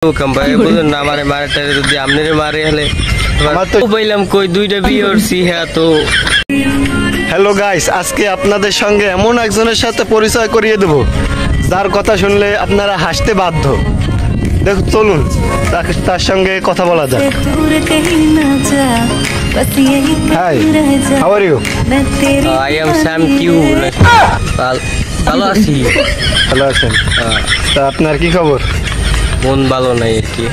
ভাই বুঝুন না আমারে মারে যদি আমনেরে মারে হলে আমার তো বললাম কই দুইটা বিয়ে করছি হ্যাঁ তো। হ্যালো গাইস, আজকে আপনাদের সঙ্গে এমন একজনের সাথে পরিচয় করিয়ে দেব যার কথা শুনলে আপনারা হাসতে বাধ্য। দেখুন, চলুন তার সঙ্গে কথা বলা যাক। Hi, how are you? I am Sam Q. ভালো আছি। ভালো আছেন? তা আপনার কি খবর? মন ভালো নাই আর কি।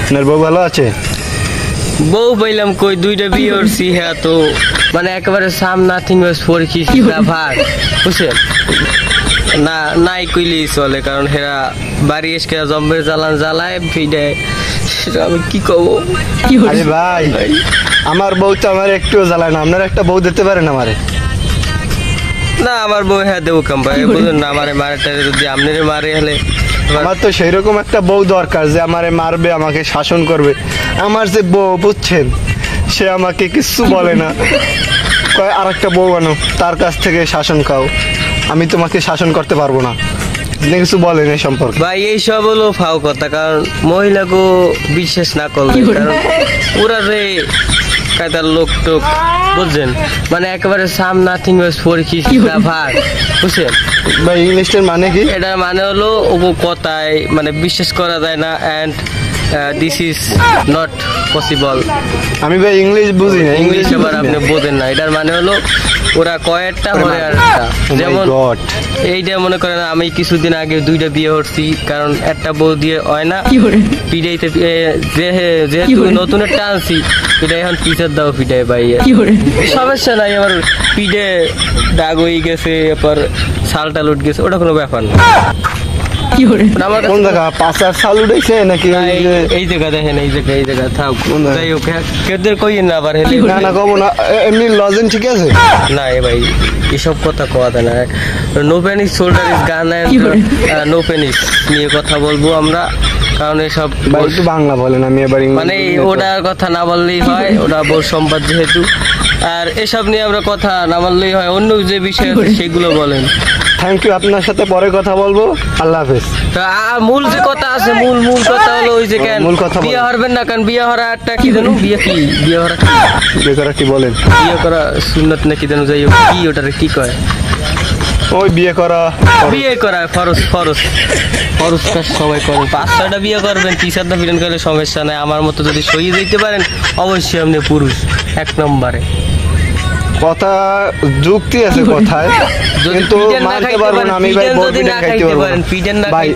আপনার বউ ভালো আছে? বউ বললাম কই দুইটা বিয়ে করছি হ্যাঁ তো, মানে একেবারে সাম নাথিং ওয়াজ ফর কিস ভাগ বুঝছেন না, নাই কইলেই চলে, কারণ হেরা বাড়ি এসে জম্বের জ্বালান জ্বালায় ফিডে, সেটা আমি কি করবো? আরে ভাই, আমার বউ তো আমার একটুও জ্বালায় না, আপনার একটা বউ দিতে পারেন আমারে? না আমার বউ হ্যাঁ দেবো কাম ভাই বুঝুন না আমারে মারে যদি আমনেরে মারে হলে আমার তো সেই রকম একটা বউ দরকার যে আমারে মারবে, আমাকে শাসন করবে। আমার যে বউ বুঝছেন, সে আমাকে কিছু বলে না, কয় আর একটা বউ আনো, তার কাছ থেকে শাসন খাও, আমি তোমাকে শাসন করতে পারবো না। কিছু বলেন এই সম্পর্কে? ভাই এইসব হলো ফাও কথা, কারণ মহিলাকে বিশ্বাস না করলে, কারণ ওরা যে কায়দার লোক টোক বুঝছেন, মানে একেবারে সাম নাথিং ওয়াজ ফর কিস ভাগ বুঝছেন ভাই। ইংলিশটার মানে কি? এটা মানে হলো ও কথায় মানে বিশ্বাস করা যায় না, and this is not possible. আমি ভাই ইংলিশ বুঝি না। ইংলিশ আবার আপনি বোঝেন না। এটার মানে হলো ওরা কয়েকটা হলে আর একটা, যেমন এইটা মনে করেন আমি কিছুদিন আগে দুইটা বিয়ে করছি, কারণ একটা বউ দিয়ে হয় না পিড়াইতে, যেহেতু নতুন একটা আনছি এটা এখন পিঠের দাও পিঠাই পাই, সমস্যা নাই। আমার পিঠে দাগ হয়ে গেছে, এরপর ছাল টাল উঠ গেছে, ওটা কোনো ব্যাপার না। কোন জায়গা পাঁচার সাল উঠেছে নাকি? এই জায়গা দেখেন, এই জায়গা থাক, যাই হোক কেদের কই না আবার হেলে না না কব না, এমনি লজেন ঠিক আছে না এ ভাই, এসব কথা কথা না। নো পেনিস শোল্ডার ইজ গান, নো পেনিস নিয়ে কথা বলবো আমরা, কারণ এসব একটু বাংলা বলেন, আমি এবার মানে ওটার কথা না বললেই হয়, ওটা বড় সম্পদ যেহেতু, আর এসব নিয়ে আমরা কথা না বললেই হয়, অন্য যে বিষয় আছে সেগুলো বলেন। থ্যাংক ইউ, আপনার সাথে পরে কথা বলবো, আল্লাহ হাফেজ। মূল যে কথা আছে, মূল কথা হলো ওই যে কেন মূল কথা বিয়ে হরবেন না, কারণ বিয়ে হরা একটা কি জানো, বিয়ে কি বিয়ে হরা বিয়ে করা কি বলেন? বিয়ে করা সুন্নত নাকি জানো, যাই হোক কি ওটারে কি কয়, ওই বিয়ে করা ফরজ ফরজ ফরজ কাজ সবাই করেন। 5-6টা বিয়ে করবেন, 3-4টা বিয়ে করলে সমস্যা নাই। আমার মতো যদি সইয়ে দিতে পারেন অবশ্যই আপনি পুরুষ 1 নম্বরে। কথা যুক্তি আছে কথায়, কিন্তু মানতে পারবো না আমি ভাই, বড় পিঠা খাইতে পারবো না ভাই।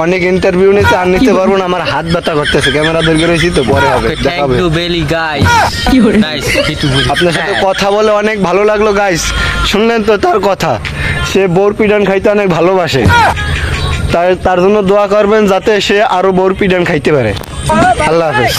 অনেক ইন্টারভিউ নিতে আর নিতে পারবো না, আমার হাত ব্যথা করতেছে, ক্যামেরা ধরে রয়েছি তো, পরে হবে দেখাবে। আপনার সাথে কথা বলে অনেক ভালো লাগলো গাইস, শুনলেন তো তার কথা, সে বোর পিডান খাইতে অনেক ভালোবাসে, তার জন্য দোয়া করবেন যাতে সে আরো বোর পিডান খাইতে পারে। আল্লাহ হাফেজ।